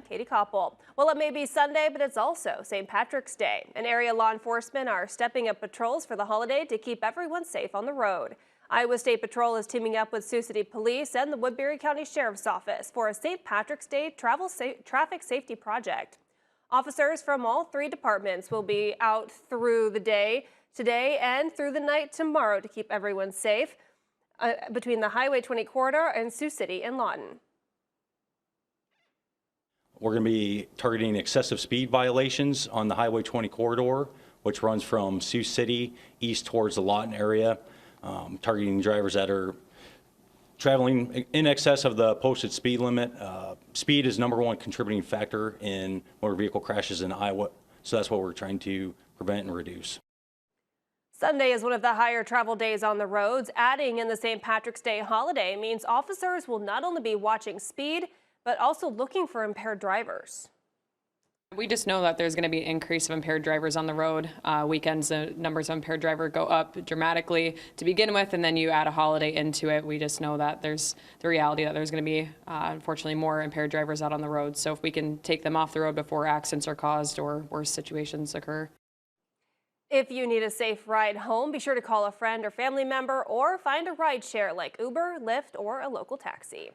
Katie Koppel. Well, it may be Sunday, but it's also St. Patrick's Day, and area law enforcement are stepping up patrols for the holiday to keep everyone safe on the road. Iowa State Patrol is teaming up with Sioux City Police and the Woodbury County Sheriff's Office for a St. Patrick's Day traffic safety project. Officers from all three departments will be out through the day today and through the night tomorrow to keep everyone safe between the Highway 20 corridor and Sioux City and Lawton. We're going to be targeting excessive speed violations on the Highway 20 corridor, which runs from Sioux City east towards the Lawton area, targeting drivers that are traveling in excess of the posted speed limit. Speed is #1 contributing factor in motor vehicle crashes in Iowa, so that's what we're trying to prevent and reduce. Sunday is one of the higher travel days on the roads. Adding in the St. Patrick's Day holiday means officers will not only be watching speed, but also looking for impaired drivers. We just know that there's going to be an increase of impaired drivers on the road. Weekends, the numbers of impaired driver go up dramatically to begin with, and then you add a holiday into it. We just know that there's the reality that there's going to be, unfortunately, more impaired drivers out on the road. So if we can take them off the road before accidents are caused or worse situations occur. If you need a safe ride home, be sure to call a friend or family member or find a ride share like Uber, Lyft, or a local taxi.